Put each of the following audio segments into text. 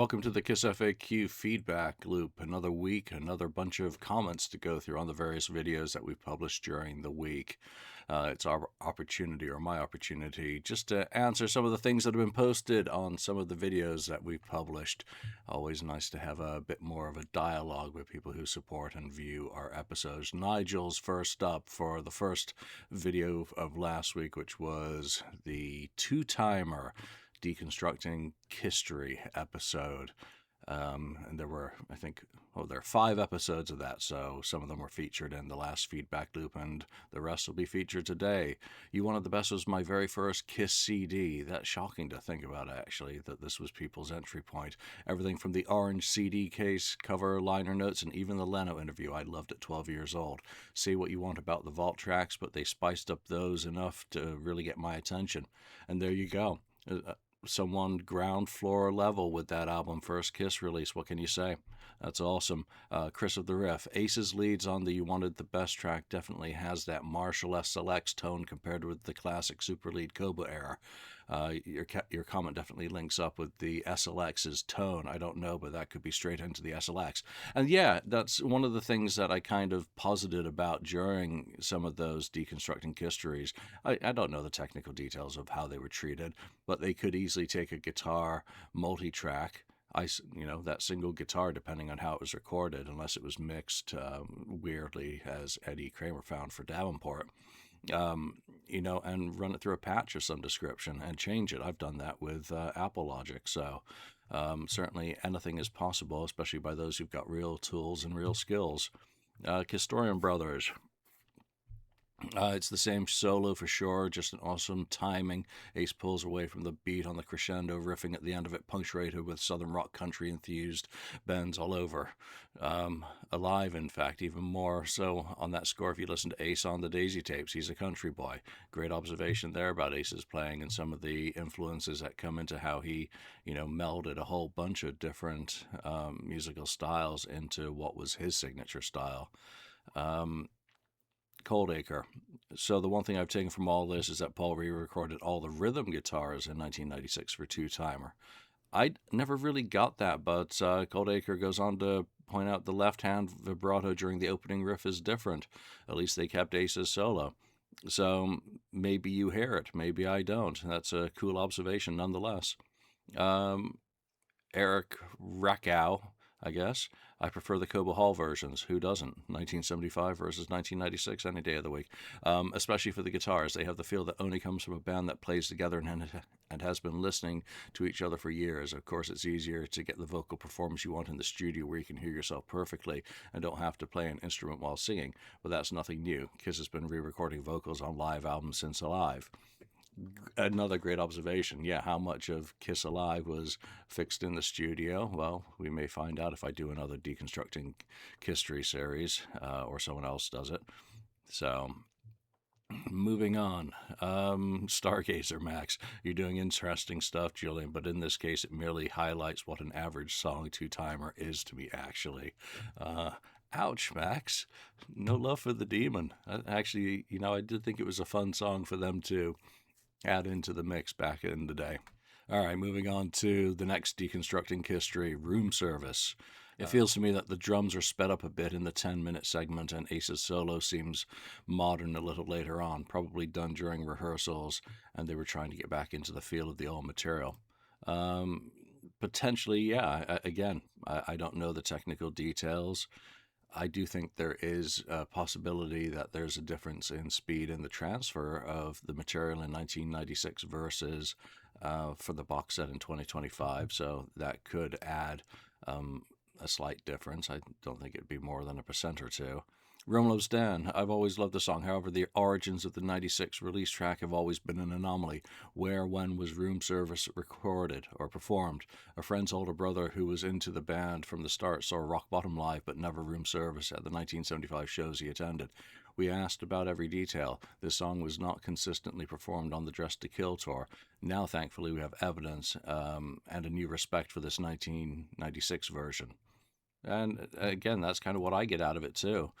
welcome to the KissFAQ feedback loop. Another week, another bunch of comments to go through on the various videos that we've published during the week. It's our opportunity, or my opportunity, just to answer some of the things that have been posted on some of the videos that we've published. Always nice to have a bit more of a dialogue with people who support and view our episodes. Nigel's first up for the first video of last week, which was the two-timer deconstructing history episode. And there were, I think, there are 5 episodes of that, so some of them were featured in the last feedback loop, and the rest will be featured today. You Wanted the Best was my very first Kiss CD. That's shocking to think about, actually, that this was people's entry point. Everything from the orange CD case, cover, liner notes, and even the Leno interview I loved at 12 years old. Say what you want about the vault tracks, but they spiced up those enough to really get my attention. And there you go. Someone ground floor level with that album, first Kiss release. What can you say? That's awesome. Chris of the Riff. Ace's leads on the You Wanted the Best track definitely has that Marshall SLX tone compared with the classic super lead Koba era. Your comment definitely links up with the SLX's tone. I don't know, but that could be straight into the SLX. And yeah, that's one of the things that I kind of posited about during some of those deconstructing histories. I don't know the technical details of how they were treated, but they could easily take a guitar multi-track, that single guitar, depending on how it was recorded, unless it was mixed weirdly, as Eddie Kramer found for Davenport, and run it through a patch of some description and change it. I've done that with Apple Logic, so certainly anything is possible, especially by those who've got real tools and real skills. Historian Brothers. It's the same solo for sure, just an awesome timing. Ace pulls away from the beat on the crescendo, riffing at the end of it, punctuated with southern rock country enthused bends all over. Alive, in fact, even more so on that score if you listen to Ace on the Daisy tapes. He's a country boy. Great observation there about Ace's playing and some of the influences that come into how he, melded a whole bunch of different musical styles into what was his signature style. Coldacre. So the one thing I've taken from all this is that Paul re-recorded all the rhythm guitars in 1996 for Two Timer. I never really got that, but Coldacre goes on to point out the left-hand vibrato during the opening riff is different. At least they kept Ace's solo. So maybe you hear it, maybe I don't. That's a cool observation nonetheless. Eric Rakow, I guess. I prefer the Koba Hall versions. Who doesn't? 1975 versus 1996, any day of the week. Especially for the guitars. They have the feel that only comes from a band that plays together and has been listening to each other for years. Of course, it's easier to get the vocal performance you want in the studio where you can hear yourself perfectly and don't have to play an instrument while singing. But that's nothing new. Kiss has been re-recording vocals on live albums since Alive. Another great observation. Yeah, how much of Kiss Alive was fixed in the studio? Well, we may find out if I do another Deconstructing History series, or someone else does it. So, moving on. Stargazer Max, you're doing interesting stuff, Julian, but in this case, it merely highlights what an average song two-timer is to me, actually. Ouch, Max. No love for the Demon. Actually, I did think it was a fun song for them to add into the mix back in the day. All right, moving on to the next Deconstructing History, Room Service. It feels to me that the drums are sped up a bit in the 10-minute segment, and Ace's solo seems modern a little later on, probably done during rehearsals, and they were trying to get back into the feel of the old material. Potentially, yeah. Again, I don't know the technical details. I do think there is a possibility that there's a difference in speed in the transfer of the material in 1996 versus for the box set in 2025. So that could add a slight difference. I don't think it'd be more than 1% or 2. Romelo's Den. I've always loved the song. However, the origins of the 96 release track have always been an anomaly. Where, when was Room Service recorded or performed? A friend's older brother who was into the band from the start saw Rock Bottom live, but never Room Service at the 1975 shows he attended. We asked about every detail. This song was not consistently performed on the Dress to Kill tour. Now, thankfully, we have evidence and a new respect for this 1996 version. And again, that's kind of what I get out of it too.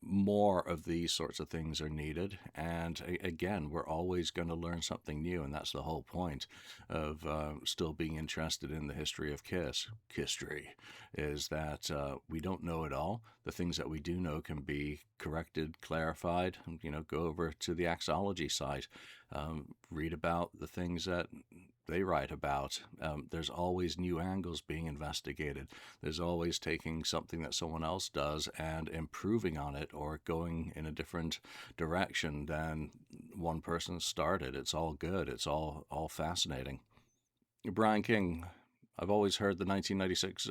More of these sorts of things are needed. And again, we're always going to learn something new. And that's the whole point of still being interested in the history of Kiss. History is that we don't know it all. The things that we do know can be corrected, clarified. Go over to the axology site, read about the things that they write about. There's always new angles being investigated. There's always taking something that someone else does and improving on it or going in a different direction than one person started. It's all good. It's all fascinating. Brian King, I've always heard the 1996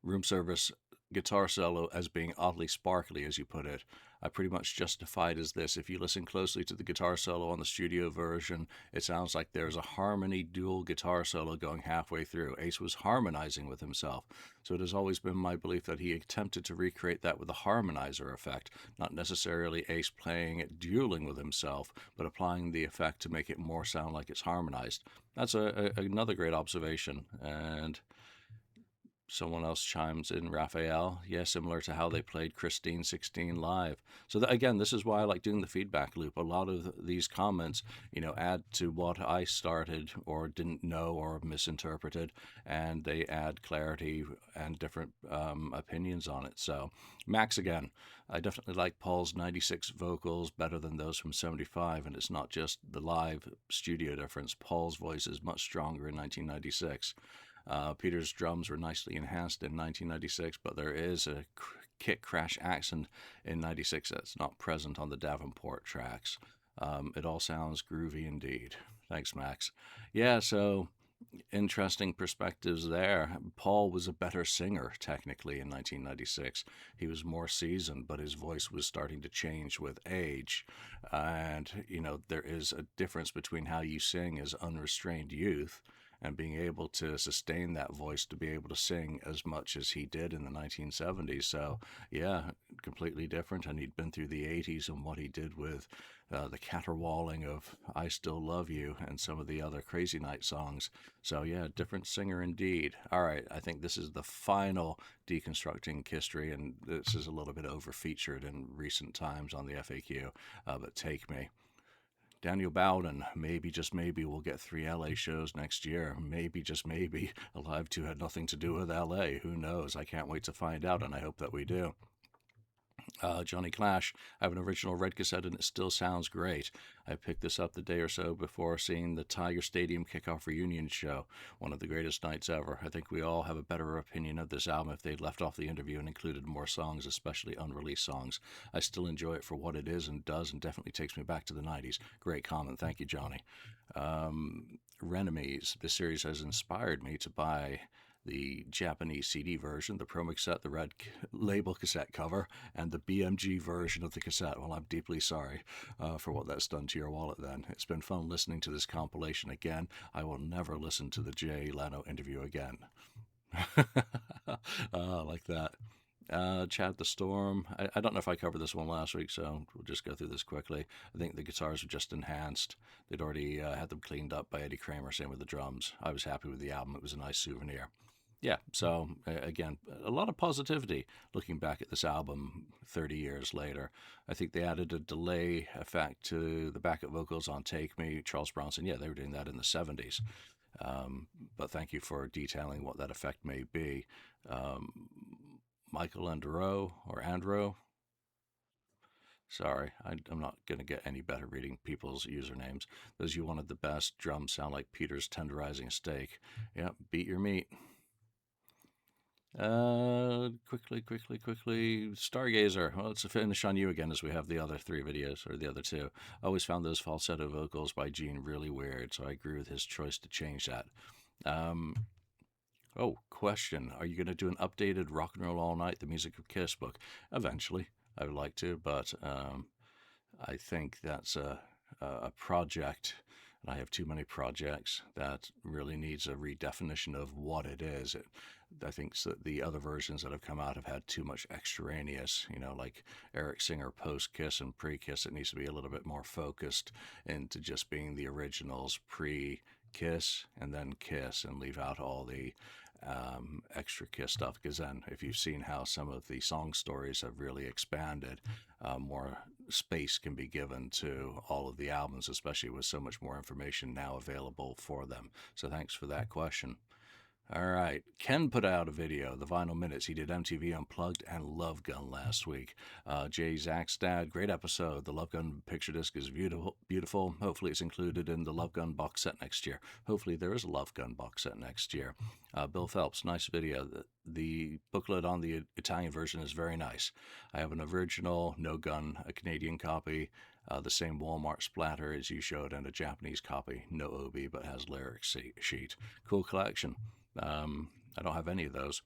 room service guitar solo as being oddly sparkly, as you put it. I pretty much justified as this. If you listen closely to the guitar solo on the studio version, it sounds like there's a harmony dual guitar solo going halfway through. Ace was harmonizing with himself. So it has always been my belief that he attempted to recreate that with a harmonizer effect, not necessarily Ace playing it dueling with himself, but applying the effect to make it more sound like it's harmonized. That's another great observation. And someone else chimes in, Raphael. Yeah, similar to how they played Christine 16 live. So again, this is why I like doing the feedback loop. A lot of these comments, add to what I started or didn't know or misinterpreted, and they add clarity and different opinions on it. So Max again, I definitely like Paul's 96 vocals better than those from 75, and it's not just the live studio difference. Paul's voice is much stronger in 1996. Peter's drums were nicely enhanced in 1996, but there is a kick crash accent in 96 that's not present on the Davenport tracks. It all sounds groovy indeed. Thanks, Max. Yeah, so interesting perspectives there. Paul was a better singer, technically, in 1996. He was more seasoned, but his voice was starting to change with age. And, there is a difference between how you sing as unrestrained youth and being able to sustain that voice to be able to sing as much as he did in the 1970s. So, yeah, completely different. And he'd been through the 80s and what he did with the caterwauling of I Still Love You and some of the other Crazy Night songs. So, yeah, different singer indeed. All right, I think this is the final deconstructing history, and this is a little bit over featured in recent times on the FAQ, but take me. Daniel Bowden, maybe, just maybe, we'll get 3 LA shows next year. Maybe, just maybe, Alive 2 had nothing to do with LA. Who knows? I can't wait to find out, and I hope that we do. Johnny Clash, I have an original red cassette and it still sounds great. I picked this up the day or so before seeing the Tiger Stadium kickoff reunion show. One of the greatest nights ever. I think we all have a better opinion of this album if they'd left off the interview and included more songs, especially unreleased songs. I still enjoy it for what it is and does, and definitely takes me back to the 90s. Great comment. Thank you, Johnny. Renemies. This series has inspired me to buy the Japanese CD version, the promo cassette, the red label cassette cover, and the BMG version of the cassette. Well, I'm deeply sorry for what that's done to your wallet then. It's been fun listening to this compilation again. I will never listen to the Jay Leno interview again. Like that. Chad the Storm. I don't know if I covered this one last week, so we'll just go through this quickly. I think the guitars were just enhanced. They'd already had them cleaned up by Eddie Kramer, same with the drums. I was happy with the album. It was a nice souvenir. Yeah, so again, a lot of positivity looking back at this album 30 years later. I think they added a delay effect to the backup vocals on Take Me, Charles Bronson. Yeah, they were doing that in the 70s. But thank you for detailing what that effect may be. Michael Andro. Sorry, I'm not going to get any better reading people's usernames. Those you wanted the best. Drums sound like Peter's tenderizing steak. Yep, beat your meat. Quickly. Stargazer. Well, let's finish on you again as we have the other 3 videos, or the other 2. I always found those falsetto vocals by Gene really weird, so I agree with his choice to change that. Question. Are you going to do an updated Rock and Roll All Night, the Music of Kiss book? Eventually. I would like to, but I think that's a project, and I have too many projects, that really needs a redefinition of what it is. I think the other versions that have come out have had too much extraneous, like Eric Singer post-Kiss and pre-Kiss. It needs to be a little bit more focused into just being the originals pre-Kiss and then Kiss, and leave out all the extra Kiss stuff, because then if you've seen how some of the song stories have really expanded, more space can be given to all of the albums, especially with so much more information now available for them. So thanks for that question. All right. Ken put out a video, the Vinyl Minutes. He did MTV Unplugged and Love Gun last week. Jay Zach's dad, great episode. The Love Gun picture disc is beautiful. Beautiful. Hopefully, it's included in the Love Gun box set next year. Hopefully, there is a Love Gun box set next year. Bill Phelps, nice video. The booklet on the Italian version is very nice. I have an original No Gun, a Canadian copy, the same Walmart splatter as you showed, and a Japanese copy, no obi, but has lyric sheet. Cool collection. I don't have any of those.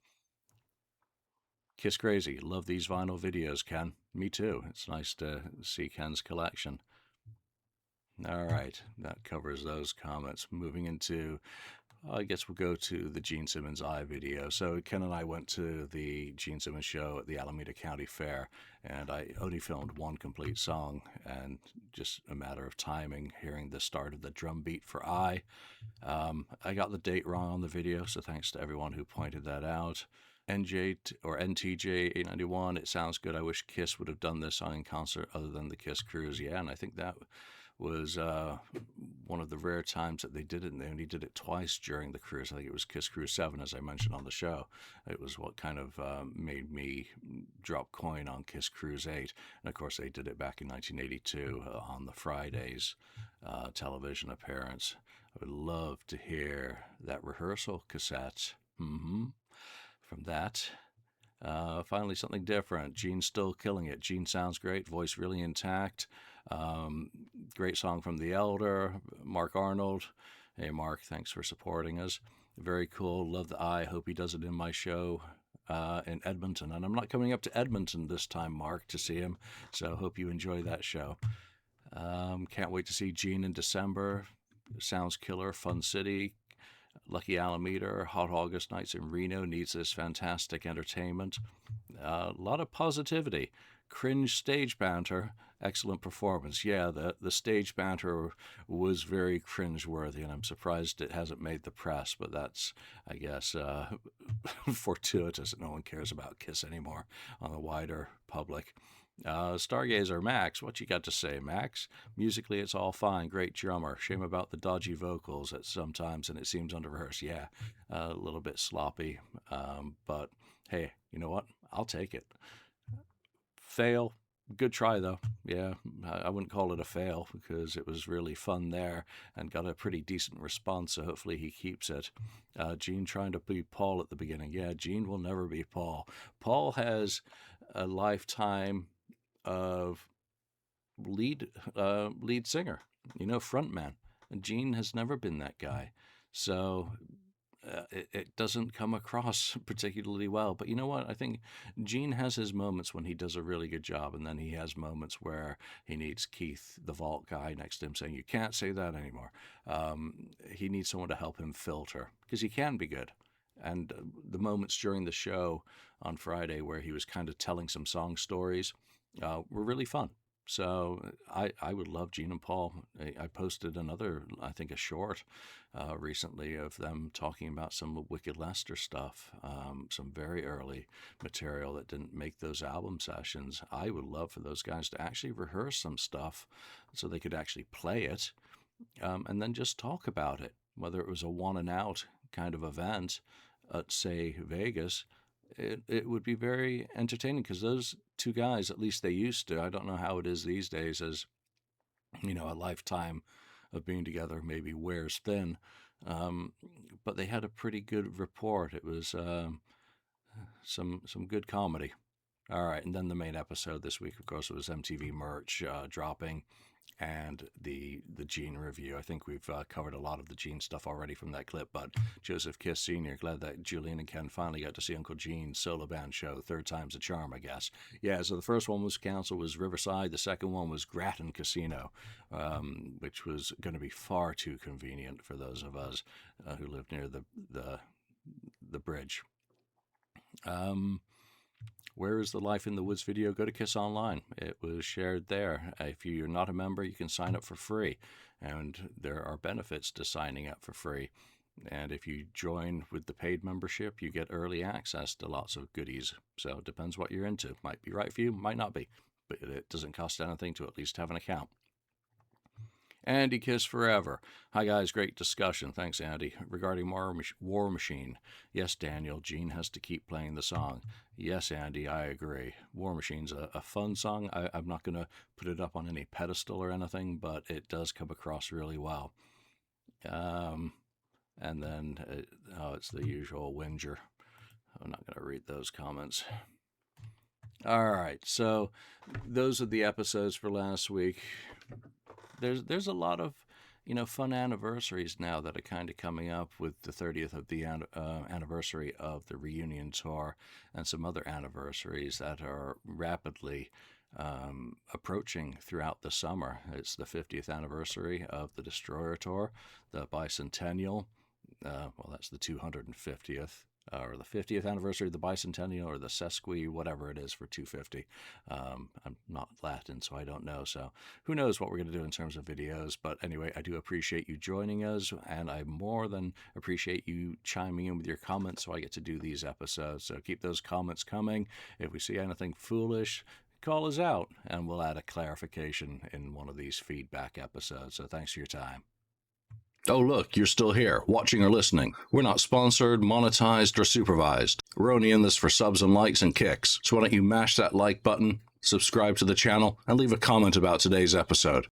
Kiss Crazy. Love these vinyl videos, Ken. Me too. It's nice to see Ken's collection. All right, that covers those comments. Moving into, I guess we'll go to the Gene Simmons Eye video. So Ken and I went to the Gene Simmons show at the Alameda County Fair, and I only filmed one complete song, and just a matter of timing, hearing the start of the drum beat for Eye. I got the date wrong on the video, so thanks to everyone who pointed that out. NJ or NTJ 891, it sounds good. I wish Kiss would have done this song in concert other than the Kiss Cruise. Yeah, and I think that was one of the rare times that they did it, and they only did it twice during the cruise. I think it was Kiss Cruise 7, as I mentioned on the show. It was what kind of made me drop coin on Kiss Cruise 8. And of course, they did it back in 1982 on the Friday's television appearance. I would love to hear that rehearsal cassette from that. Finally, something different. Gene's still killing it. Gene sounds great, voice really intact. Great song from The Elder, Mark Arnold. Hey, Mark, thanks for supporting us. Very cool. Love the Eye. Hope he does it in my show in Edmonton. And I'm not coming up to Edmonton this time, Mark, to see him. So hope you enjoy that show. Can't wait to see Gene in December. Sounds killer. Fun City. Lucky Alameda, Hot August Nights in Reno needs this fantastic entertainment. A lot of positivity. Cringe stage banter, excellent performance. Yeah, the stage banter was very cringe-worthy, and I'm surprised it hasn't made the press, but that's, I guess, fortuitous that no one cares about Kiss anymore on the wider public. Stargazer Max, what you got to say, Max? Musically, it's all fine. Great drummer. Shame about the dodgy vocals at sometimes, and it seems under rehearsed. Yeah, a little bit sloppy. But hey, you know what? I'll take it. Fail. Good try, though. Yeah, I wouldn't call it a fail because it was really fun there and got a pretty decent response, so hopefully he keeps it. Gene trying to be Paul at the beginning. Yeah, Gene will never be Paul. Paul has a lifetime of lead singer, frontman. And Gene has never been that guy. So it doesn't come across particularly well. But you know what? I think Gene has his moments when he does a really good job, and then he has moments where he needs Keith, the vault guy, next to him saying, you can't say that anymore. He needs someone to help him filter, because he can be good. And the moments during the show on Friday where he was kind of telling some song stories were really fun. So I would love Gene and Paul. I posted another, I think, a short recently of them talking about some Wicked Lester stuff, some very early material that didn't make those album sessions. I would love for those guys to actually rehearse some stuff so they could actually play it and then just talk about it, whether it was a one and out kind of event at, say, Vegas. It would be very entertaining because those two guys, at least they used to, I don't know how it is these days, as a lifetime of being together maybe wears thin, but they had a pretty good rapport. It was some good comedy. All right, and then the main episode this week, of course, was MTV merch dropping, and the Gene review. I think we've covered a lot of the Gene stuff already from that clip, but Joseph Kiss Sr., glad that Julian and Ken finally got to see Uncle Gene's solo band show. Third time's a charm, I guess. Yeah, so the first one was canceled, was Riverside. The second one was Grattan Casino, which was going to be far too convenient for those of us who live near the bridge. Where is the Life in the Woods video? Go to Kiss Online. It was shared there. If you're not a member, you can sign up for free. And there are benefits to signing up for free. And if you join with the paid membership, you get early access to lots of goodies. So it depends what you're into. Might be right for you, might not be. But it doesn't cost anything to at least have an account. Andy Kiss Forever. Hi guys, great discussion. Thanks, Andy. Regarding War Machine. Yes, Daniel, Gene has to keep playing the song. Yes, Andy, I agree. War Machine's a fun song. I'm not going to put it up on any pedestal or anything, but it does come across really well. And then, it's the usual whinger. I'm not going to read those comments. All right, so those are the episodes for last week. There's a lot of fun anniversaries now that are kind of coming up, with the 30th of the anniversary of the reunion tour, and some other anniversaries that are rapidly approaching throughout the summer. It's the 50th anniversary of the Destroyer tour, the bicentennial. Well, that's the 250th. Or the 50th anniversary of the bicentennial, or the sesqui, whatever it is for 250. I'm not Latin, so I don't know. So who knows what we're going to do in terms of videos. But anyway, I do appreciate you joining us, and I more than appreciate you chiming in with your comments so I get to do these episodes. So keep those comments coming. If we see anything foolish, call us out, and we'll add a clarification in one of these feedback episodes. So thanks for your time. Oh, look, you're still here, watching or listening. We're not sponsored, monetized, or supervised. We're only in this for subs and likes and kicks. So why don't you mash that like button, subscribe to the channel, and leave a comment about today's episode.